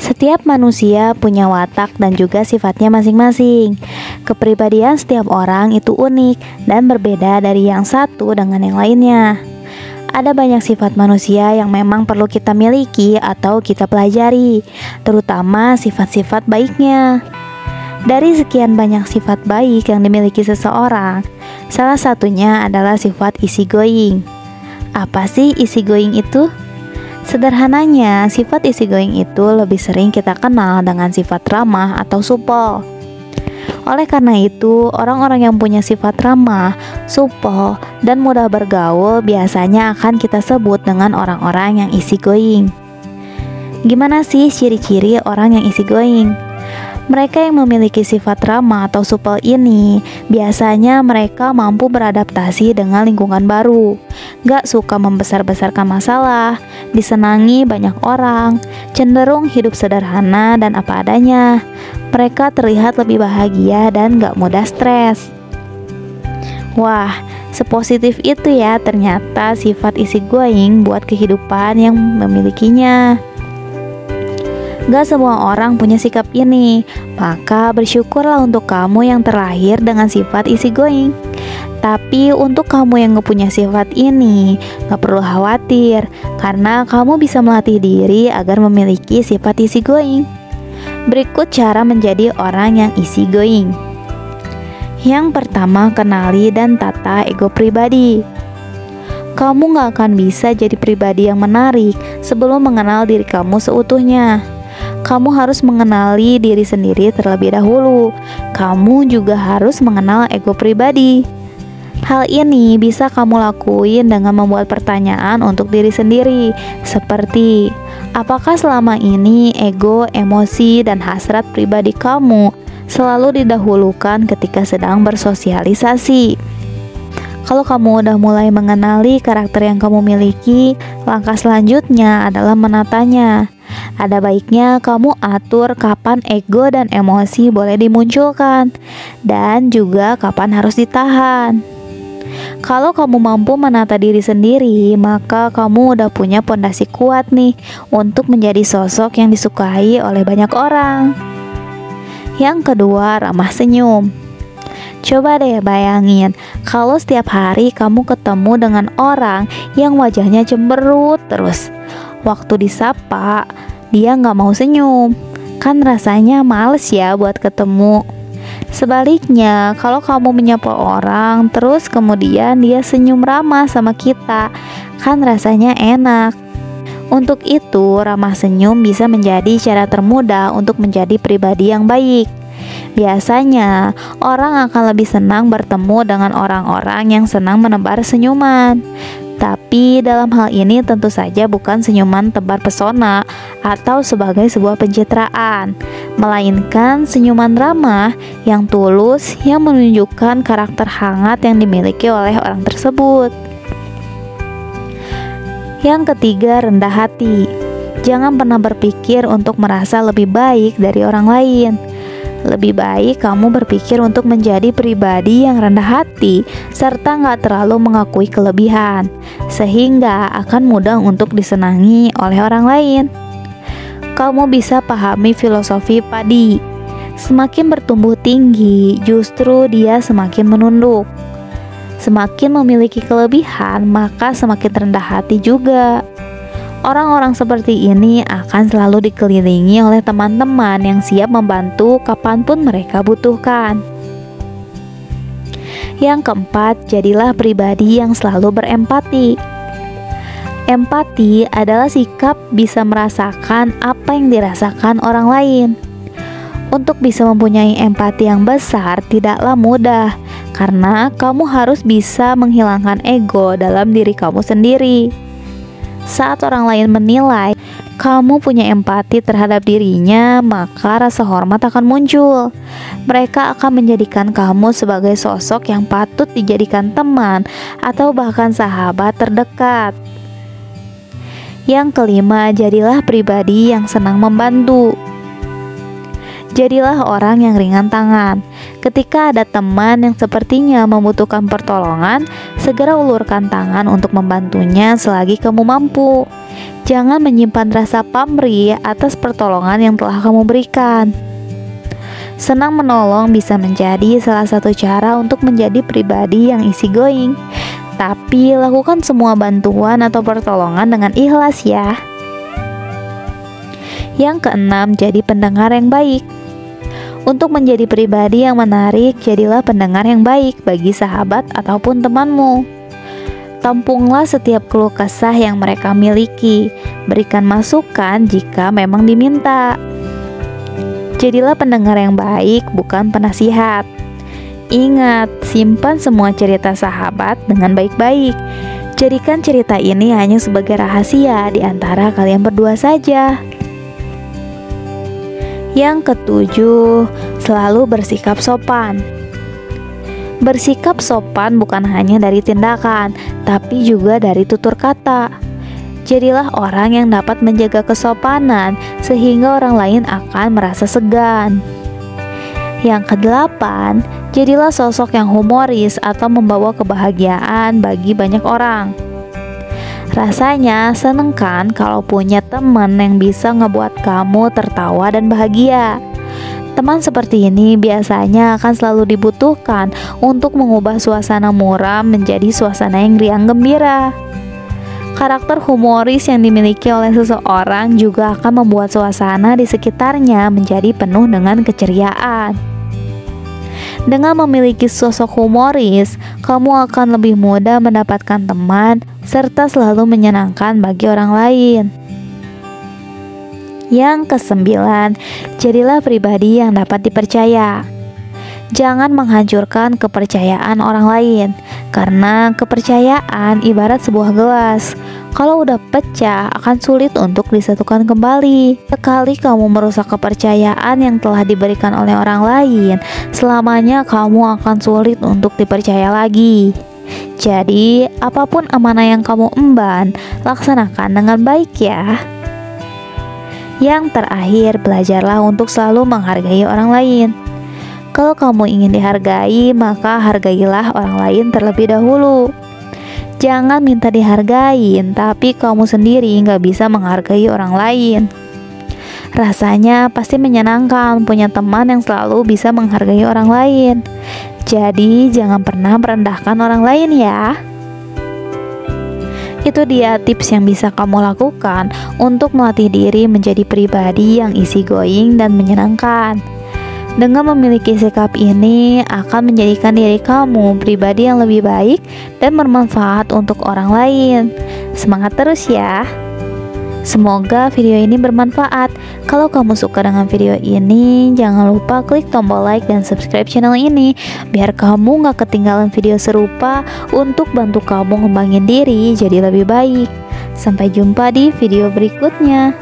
Setiap manusia punya watak dan juga sifatnya masing-masing. Kepribadian setiap orang itu unik dan berbeda dari yang satu dengan yang lainnya. Ada banyak sifat manusia yang memang perlu kita miliki atau kita pelajari, terutama sifat-sifat baiknya. Dari sekian banyak sifat baik yang dimiliki seseorang, salah satunya adalah sifat easygoing. Apa sih easygoing itu? Sederhananya, sifat easygoing itu lebih sering kita kenal dengan sifat ramah atau supel. Oleh karena itu, orang-orang yang punya sifat ramah, supel, dan mudah bergaul biasanya akan kita sebut dengan orang-orang yang easygoing. Gimana sih ciri-ciri orang yang easygoing? Mereka yang memiliki sifat ramah atau supel ini biasanya mereka mampu beradaptasi dengan lingkungan baru, gak suka membesar-besarkan masalah, disenangi banyak orang, cenderung hidup sederhana dan apa adanya. Mereka terlihat lebih bahagia dan gak mudah stres. Wah, sepositif itu ya ternyata sifat easygoing buat kehidupan yang memilikinya. Gak semua orang punya sikap ini, maka bersyukurlah untuk kamu yang terlahir dengan sifat easygoing. Tapi untuk kamu yang gak punya sifat ini, gak perlu khawatir, karena kamu bisa melatih diri agar memiliki sifat easygoing. Berikut cara menjadi orang yang easygoing. Yang pertama, kenali dan tata ego pribadi. Kamu gak akan bisa jadi pribadi yang menarik sebelum mengenal diri kamu seutuhnya. Kamu harus mengenali diri sendiri terlebih dahulu. Kamu juga harus mengenal ego pribadi. Hal ini bisa kamu lakuin dengan membuat pertanyaan untuk diri sendiri, seperti apakah selama ini ego, emosi, dan hasrat pribadi kamu selalu didahulukan ketika sedang bersosialisasi? Kalau kamu udah mulai mengenali karakter yang kamu miliki, langkah selanjutnya adalah menatanya. Ada baiknya kamu atur kapan ego dan emosi boleh dimunculkan, dan juga kapan harus ditahan. Kalau kamu mampu menata diri sendiri, maka kamu udah punya pondasi kuat nih untuk menjadi sosok yang disukai oleh banyak orang. Yang kedua, ramah senyum. Coba deh bayangin, kalau setiap hari kamu ketemu dengan orang yang wajahnya cemberut terus. Waktu disapa, dia gak mau senyum. Kan rasanya males ya buat ketemu. Sebaliknya, kalau kamu menyapa orang, terus kemudian dia senyum ramah sama kita, kan rasanya enak. Untuk itu, ramah senyum bisa menjadi cara termudah untuk menjadi pribadi yang baik. Biasanya, orang akan lebih senang bertemu dengan orang-orang yang senang menebar senyuman. Tapi dalam hal ini tentu saja bukan senyuman tebar pesona atau sebagai sebuah pencitraan, melainkan senyuman ramah yang tulus yang menunjukkan karakter hangat yang dimiliki oleh orang tersebut. Yang ketiga, rendah hati. Jangan pernah berpikir untuk merasa lebih baik dari orang lain. Lebih baik kamu berpikir untuk menjadi pribadi yang rendah hati serta gak terlalu mengakui kelebihan, sehingga akan mudah untuk disenangi oleh orang lain. Kamu bisa pahami filosofi padi. Semakin bertumbuh tinggi, justru dia semakin menunduk. Semakin memiliki kelebihan, maka semakin rendah hati juga. Orang-orang seperti ini akan selalu dikelilingi oleh teman-teman yang siap membantu kapanpun mereka butuhkan. Yang keempat, jadilah pribadi yang selalu berempati. Empati adalah sikap bisa merasakan apa yang dirasakan orang lain. Untuk bisa mempunyai empati yang besar tidaklah mudah, karena kamu harus bisa menghilangkan ego dalam diri kamu sendiri. Saat orang lain menilai kamu punya empati terhadap dirinya, maka rasa hormat akan muncul. Mereka akan menjadikan kamu sebagai sosok yang patut dijadikan teman atau bahkan sahabat terdekat. Yang kelima, jadilah pribadi yang senang membantu. Jadilah orang yang ringan tangan. Ketika ada teman yang sepertinya membutuhkan pertolongan, segera ulurkan tangan untuk membantunya selagi kamu mampu. Jangan menyimpan rasa pamrih atas pertolongan yang telah kamu berikan. Senang menolong bisa menjadi salah satu cara untuk menjadi pribadi yang easygoing. Tapi lakukan semua bantuan atau pertolongan dengan ikhlas ya. Yang keenam, jadi pendengar yang baik. Untuk menjadi pribadi yang menarik, jadilah pendengar yang baik bagi sahabat ataupun temanmu. Tampunglah setiap keluh kesah yang mereka miliki. Berikan masukan jika memang diminta. Jadilah pendengar yang baik, bukan penasihat. Ingat, simpan semua cerita sahabat dengan baik-baik. Jadikan cerita ini hanya sebagai rahasia di antara kalian berdua saja. Yang ketujuh, selalu bersikap sopan. Bersikap sopan bukan hanya dari tindakan, tapi juga dari tutur kata. Jadilah orang yang dapat menjaga kesopanan sehingga orang lain akan merasa segan. Yang kedelapan, jadilah sosok yang humoris atau membawa kebahagiaan bagi banyak orang. Rasanya seneng kan kalau punya teman yang bisa ngebuat kamu tertawa dan bahagia. Teman seperti ini biasanya akan selalu dibutuhkan untuk mengubah suasana muram menjadi suasana yang riang gembira. Karakter humoris yang dimiliki oleh seseorang juga akan membuat suasana di sekitarnya menjadi penuh dengan keceriaan. Dengan memiliki sosok humoris, kamu akan lebih mudah mendapatkan teman serta selalu menyenangkan bagi orang lain. Yang kesembilan, jadilah pribadi yang dapat dipercaya. Jangan menghancurkan kepercayaan orang lain, karena kepercayaan ibarat sebuah gelas. Kalau udah pecah, akan sulit untuk disatukan kembali. Sekali kamu merusak kepercayaan yang telah diberikan oleh orang lain, selamanya kamu akan sulit untuk dipercaya lagi. Jadi, apapun amanah yang kamu emban, laksanakan dengan baik ya. Yang terakhir, belajarlah untuk selalu menghargai orang lain. Kalau kamu ingin dihargai, maka hargailah orang lain terlebih dahulu. Jangan minta dihargain, tapi kamu sendiri nggak bisa menghargai orang lain. Rasanya pasti menyenangkan punya teman yang selalu bisa menghargai orang lain. Jadi jangan pernah merendahkan orang lain ya. Itu dia tips yang bisa kamu lakukan untuk melatih diri menjadi pribadi yang easygoing dan menyenangkan. Dengan memiliki sikap ini akan menjadikan diri kamu pribadi yang lebih baik dan bermanfaat untuk orang lain. Semangat terus ya. Semoga video ini bermanfaat. Kalau kamu suka dengan video ini, jangan lupa klik tombol like dan subscribe channel ini biar kamu gak ketinggalan video serupa untuk bantu kamu ngembangin diri jadi lebih baik. Sampai jumpa di video berikutnya.